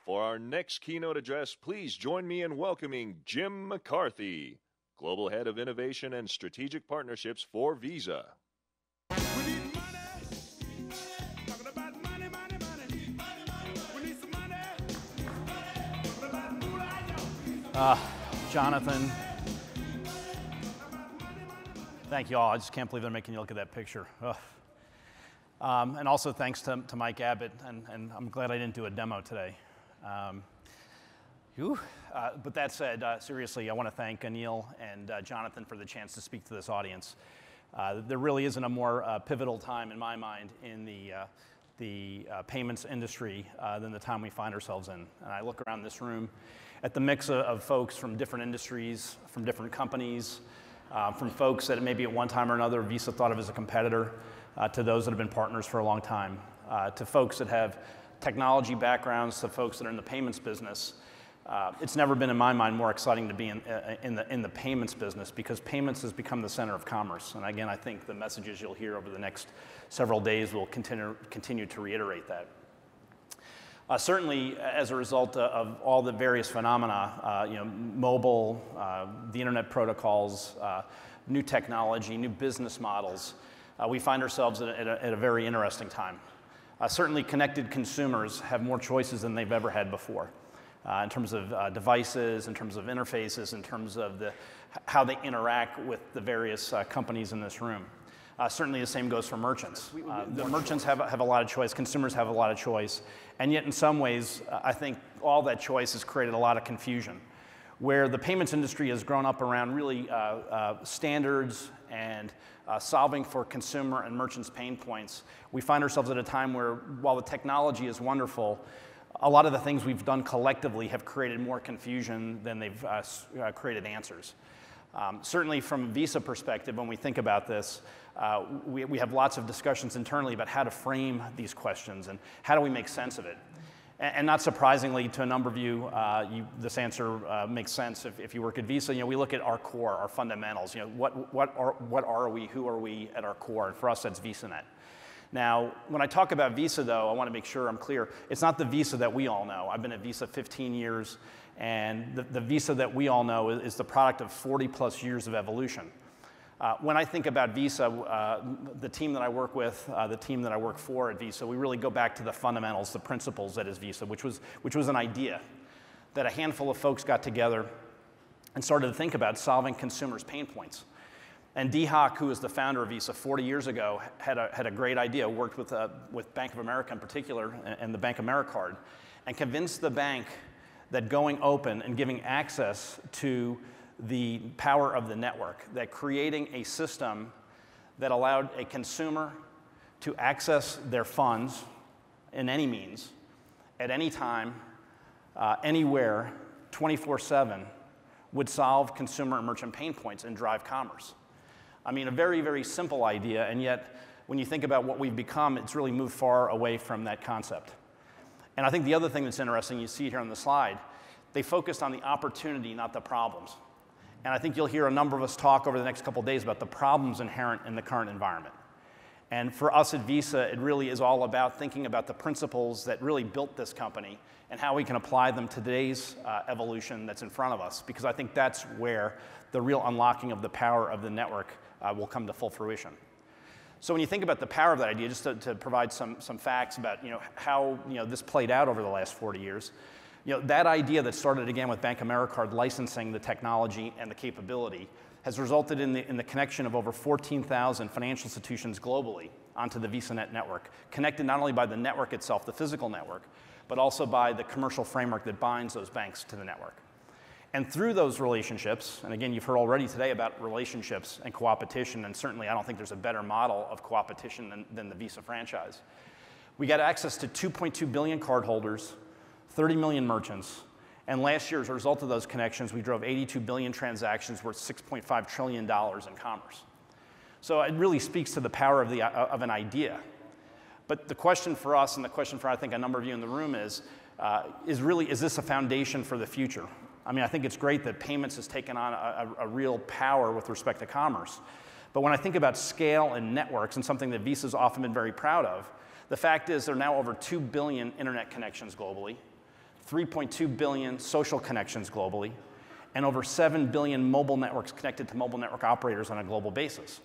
For our next keynote address, please join me in welcoming Jim McCarthy, Global Head of Innovation and Strategic Partnerships for Visa. Jonathan, thank you all. I just can't believe they're making you look at that picture. And also thanks to Mike Abbott, and I'm glad I didn't do a demo today. But that said, seriously, I want to thank Anil and Jonathan for the chance to speak to this audience. There really isn't a more pivotal time in my mind in the payments industry than the time we find ourselves in. And I look around this room at the mix of folks from different industries, from different companies, from folks that maybe at one time or another Visa thought of as a competitor, to those that have been partners for a long time, to folks that have technology backgrounds, to folks that are in the payments business. It's never been, in my mind, more exciting to be in the payments business, because payments has become the center of commerce. And again, I think the messages you'll hear over the next several days will continue to reiterate that. Certainly, as a result of all the various phenomena, mobile, the internet protocols, new technology, new business models, we find ourselves at a very interesting time. Certainly, connected consumers have more choices than they've ever had before, in terms of devices, in terms of interfaces, in terms of how they interact with the various companies in this room. Certainly the same goes for merchants. The merchants have a lot of choice, consumers have a lot of choice, and yet in some ways, I think all that choice has created a lot of confusion. Where the payments industry has grown up around really standards and solving for consumer and merchants' pain points, we find ourselves at a time where, while the technology is wonderful, a lot of the things we've done collectively have created more confusion than they've created answers. Certainly from a Visa perspective, when we think about this, we have lots of discussions internally about how to frame these questions and how do we make sense of it. And not surprisingly to a number of you, this answer makes sense if you work at Visa. We look at our core, our fundamentals. What are we, who are we at our core? And for us, that's VisaNet. Now, when I talk about Visa, though, I want to make sure I'm clear. It's not the Visa that we all know. I've been at Visa 15 years, and the Visa that we all know is the product of 40-plus years of evolution. When I think about Visa, the team that I work with, the team that I work for at Visa, we really go back to the fundamentals, the principles that is Visa, which was an idea that a handful of folks got together and started to think about solving consumers' pain points. And Dee Hock, who was the founder of Visa 40 years ago, had a great idea, worked with Bank of America in particular, and the Bank AmeriCard, and convinced the bank that going open and giving access to the power of the network, that creating a system that allowed a consumer to access their funds in any means, at any time, anywhere, 24/7, would solve consumer and merchant pain points and drive commerce. I mean, a very, very simple idea, and yet when you think about what we've become, it's really moved far away from that concept. And I think the other thing that's interesting, you see it here on the slide, they focused on the opportunity, not the problems. And I think you'll hear a number of us talk over the next couple of days about the problems inherent in the current environment. And for us at Visa, it really is all about thinking about the principles that really built this company and how we can apply them to today's evolution that's in front of us, because I think that's where the real unlocking of the power of the network will come to full fruition. So when you think about the power of that idea, just to provide some facts about how this played out over the last 40 years, that idea that started again with Bank AmeriCard licensing the technology and the capability has resulted in the connection of over 14,000 financial institutions globally onto the VisaNet network, connected not only by the network itself, the physical network, but also by the commercial framework that binds those banks to the network. And through those relationships, and again, you've heard already today about relationships and co-opetition, and certainly I don't think there's a better model of co-opetition than the Visa franchise. We got access to 2.2 billion cardholders, 30 million merchants, and last year, as a result of those connections, we drove 82 billion transactions worth $6.5 trillion in commerce. So it really speaks to the power of an idea. But the question for us, and the question for I think a number of you in the room is this a foundation for the future? I mean, I think it's great that payments has taken on a real power with respect to commerce. But when I think about scale and networks, and something that Visa's often been very proud of, the fact is there are now over 2 billion internet connections globally, 3.2 billion social connections globally, and over 7 billion mobile networks connected to mobile network operators on a global basis.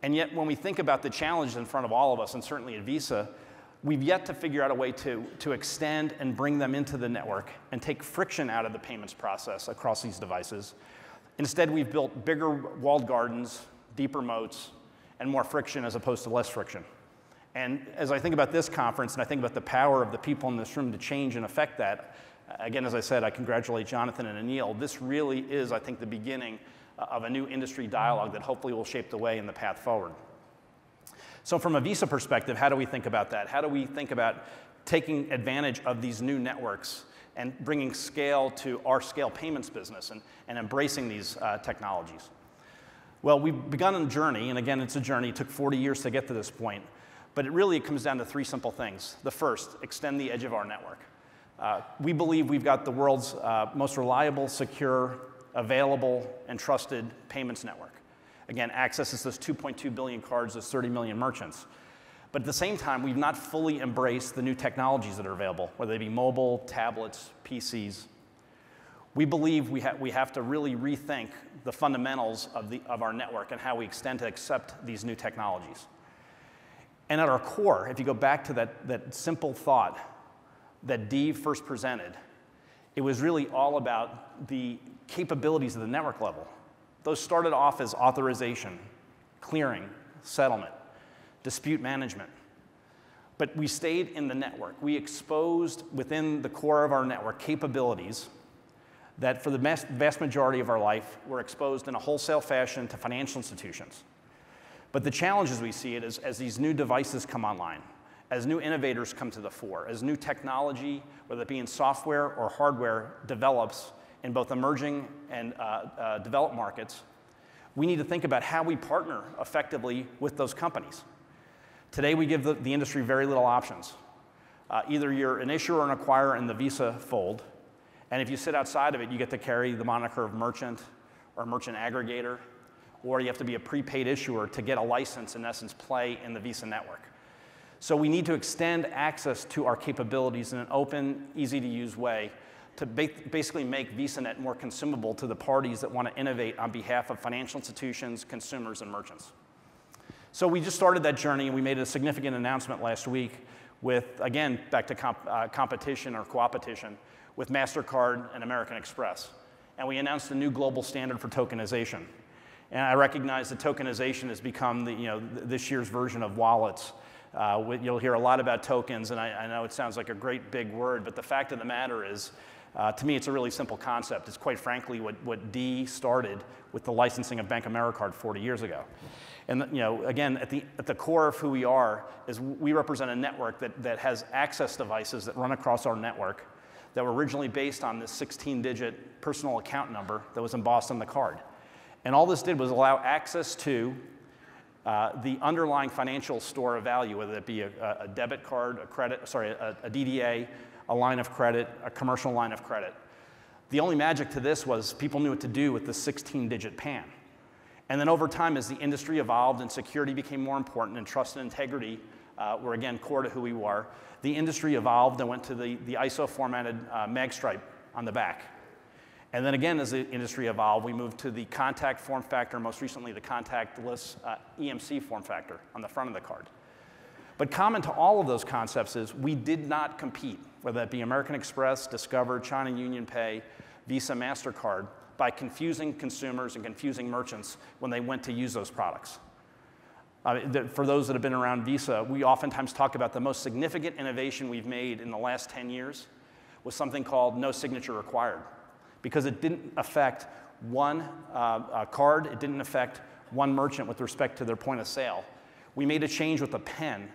And yet, when we think about the challenges in front of all of us, and certainly at Visa, we've yet to figure out a way to extend and bring them into the network and take friction out of the payments process across these devices. Instead, we've built bigger walled gardens, deeper moats, and more friction as opposed to less friction. And as I think about this conference, and I think about the power of the people in this room to change and affect that, again, as I said, I congratulate Jonathan and Anil. This really is, I think, the beginning of a new industry dialogue that hopefully will shape the way and the path forward. So from a Visa perspective, how do we think about that? How do we think about taking advantage of these new networks and bringing scale to our scale payments business and embracing these technologies? Well, we've begun a journey, and again, it's a journey. It took 40 years to get to this point, but it comes down to three simple things. The first, extend the edge of our network. We believe we've got the world's most reliable, secure, available, and trusted payments network. Again, accesses those 2.2 billion cards, those 30 million merchants. But at the same time, we've not fully embraced the new technologies that are available, whether they be mobile, tablets, PCs. We believe we have to really rethink the fundamentals of our network and how we extend to accept these new technologies. And at our core, if you go back to that simple thought that Dee first presented, it was really all about the capabilities of the network level. Those started off as authorization, clearing, settlement, dispute management. But we stayed in the network. We exposed within the core of our network capabilities that for the vast majority of our life were exposed in a wholesale fashion to financial institutions. But the challenges we see it is as these new devices come online, as new innovators come to the fore, as new technology, whether it be in software or hardware, develops in both emerging and developed markets, we need to think about how we partner effectively with those companies. Today, we give the industry very little options. Either you're an issuer or an acquirer in the Visa fold, and if you sit outside of it, you get to carry the moniker of merchant or merchant aggregator, or you have to be a prepaid issuer to get a license, in essence, play in the Visa network. So we need to extend access to our capabilities in an open, easy-to-use way to basically make VisaNet more consumable to the parties that want to innovate on behalf of financial institutions, consumers, and merchants. So we just started that journey, and we made a significant announcement last week with, again, back to competition or co-opetition, with MasterCard and American Express. And we announced a new global standard for tokenization. And I recognize that tokenization has become this year's version of wallets. You'll hear a lot about tokens, and I know it sounds like a great big word, but the fact of the matter is, to me, it's a really simple concept. It's quite frankly what Dee started with the licensing of Bank Americard 40 years ago. And again, at the core of who we are is we represent a network that has access devices that run across our network that were originally based on this 16-digit personal account number that was embossed on the card. And all this did was allow access to the underlying financial store of value, whether it be a debit card, a DDA, a line of credit, a commercial line of credit. The only magic to this was people knew what to do with the 16-digit PAN. And then over time, as the industry evolved and security became more important and trust and integrity were, again, core to who we were, the industry evolved and went to the ISO-formatted mag stripe on the back. And then again, as the industry evolved, we moved to the contact form factor, most recently the contactless EMC form factor on the front of the card. But common to all of those concepts is we did not compete, whether that be American Express, Discover, China Union Pay, Visa, MasterCard, by confusing consumers and confusing merchants when they went to use those products. For those that have been around Visa, we oftentimes talk about the most significant innovation we've made in the last 10 years was something called no signature required, because it didn't affect one card, it didn't affect one merchant with respect to their point of sale. We made a change with a pen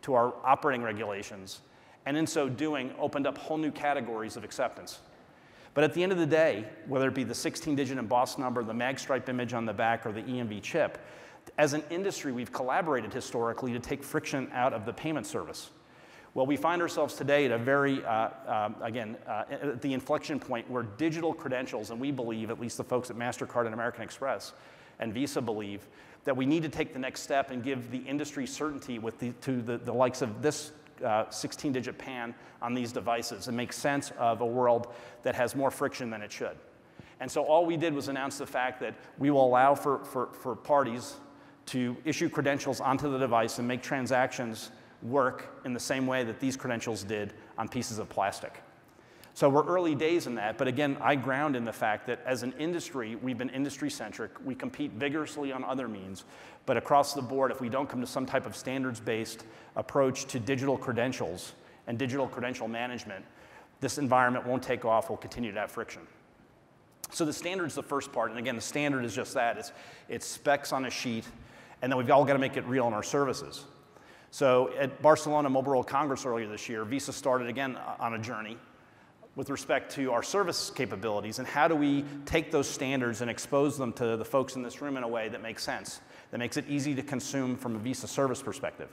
to our operating regulations, and in so doing, opened up whole new categories of acceptance. But at the end of the day, whether it be the 16-digit embossed number, the mag stripe image on the back, or the EMV chip, as an industry, we've collaborated historically to take friction out of the payment service. Well, we find ourselves today at a very, at the inflection point where digital credentials, and we believe, at least the folks at MasterCard and American Express and Visa believe, that we need to take the next step and give the industry certainty to the likes of this 16-digit PAN on these devices and make sense of a world that has more friction than it should. And so all we did was announce the fact that we will allow for parties to issue credentials onto the device and make transactions work in the same way that these credentials did on pieces of plastic. So we're early days in that, but again, I ground in the fact that as an industry, we've been industry-centric. We compete vigorously on other means, but across the board, if we don't come to some type of standards-based approach to digital credentials and digital credential management, this environment won't take off. We'll continue to have friction. So the standard's the first part, and again, the standard is just that. It's specs on a sheet, and then we've all got to make it real in our services. So at Barcelona Mobile World Congress earlier this year, Visa started again on a journey with respect to our service capabilities and how do we take those standards and expose them to the folks in this room in a way that makes sense, that makes it easy to consume from a Visa service perspective.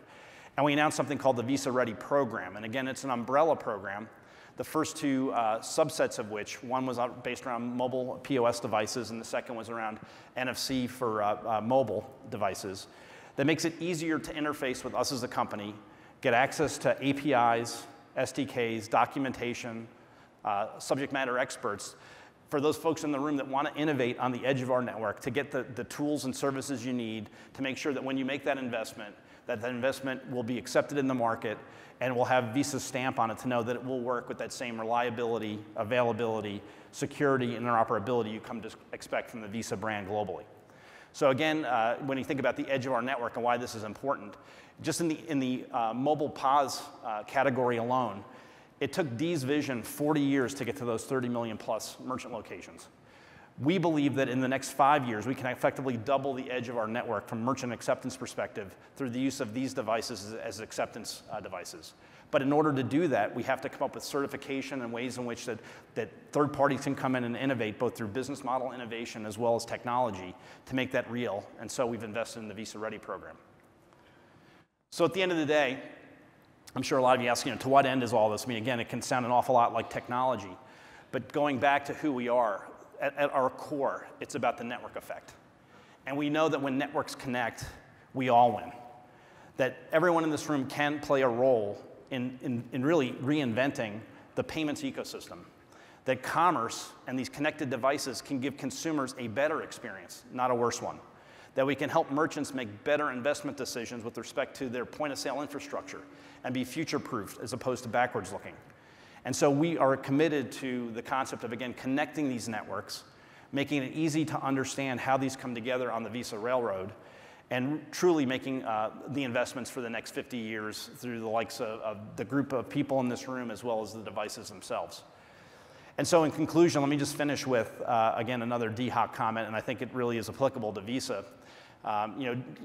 And we announced something called the Visa Ready program. And again, it's an umbrella program, the first two subsets of which, one was based around mobile POS devices and the second was around NFC for mobile devices, that makes it easier to interface with us as a company, get access to APIs, SDKs, documentation, subject matter experts, for those folks in the room that want to innovate on the edge of our network, to get the tools and services you need to make sure that when you make that investment will be accepted in the market and will have Visa's stamp on it to know that it will work with that same reliability, availability, security, and interoperability you come to expect from the Visa brand globally. So again, when you think about the edge of our network and why this is important, just in the mobile POS category alone, it took Dee's vision 40 years to get to those 30 million plus merchant locations. We believe that in the next 5 years, we can effectively double the edge of our network from merchant acceptance perspective through the use of these devices as acceptance devices. But in order to do that, we have to come up with certification and ways in which that third parties can come in and innovate, both through business model innovation as well as technology, to make that real. And so we've invested in the Visa Ready program. So at the end of the day, I'm sure a lot of you ask, to what end is all this? I mean, again, it can sound an awful lot like technology. But going back to who we are, at our core, it's about the network effect. And we know that when networks connect, we all win. That everyone in this room can play a role in really reinventing the payments ecosystem. That commerce and these connected devices can give consumers a better experience, not a worse one. That we can help merchants make better investment decisions with respect to their point-of-sale infrastructure and be future-proofed as opposed to backwards-looking. And so we are committed to the concept of, again, connecting these networks, making it easy to understand how these come together on the Visa Railroad, and truly making the investments for the next 50 years through the likes of the group of people in this room as well as the devices themselves. And so in conclusion, let me just finish with, again, another DHOC comment, and I think it really is applicable to Visa.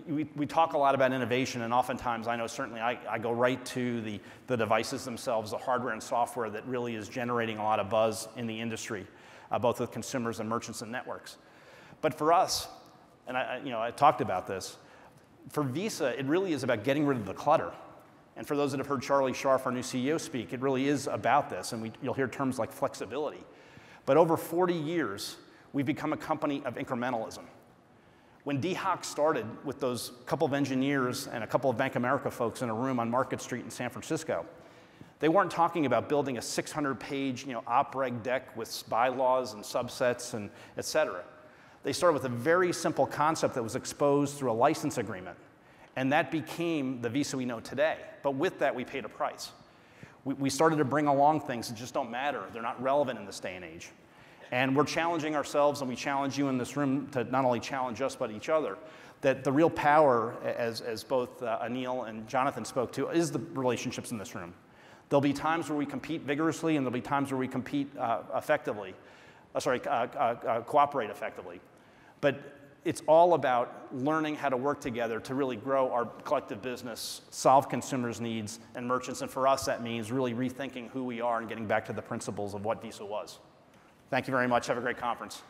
We talk a lot about innovation, and oftentimes, I know certainly I go right to the devices themselves, the hardware and software that really is generating a lot of buzz in the industry, both with consumers and merchants and networks. But for us, and I talked about this, for Visa, it really is about getting rid of the clutter. And for those that have heard Charlie Scharf, our new CEO, speak, it really is about this, and you'll hear terms like flexibility. But over 40 years, we've become a company of incrementalism. When DHOC started with those couple of engineers and a couple of Bank of America folks in a room on Market Street in San Francisco, they weren't talking about building a 600-page op reg deck with bylaws and subsets and et cetera. They started with a very simple concept that was exposed through a license agreement, and that became the Visa we know today. But with that, we paid a price. We started to bring along things that just don't matter. They're not relevant in this day and age. And we're challenging ourselves, and we challenge you in this room to not only challenge us, but each other, that the real power, as both Anil and Jonathan spoke to, is the relationships in this room. There'll be times where we compete vigorously, and there'll be times where we compete cooperate effectively. But it's all about learning how to work together to really grow our collective business, solve consumers' needs and merchants, and for us that means really rethinking who we are and getting back to the principles of what Visa was. Thank you very much. Have a great conference.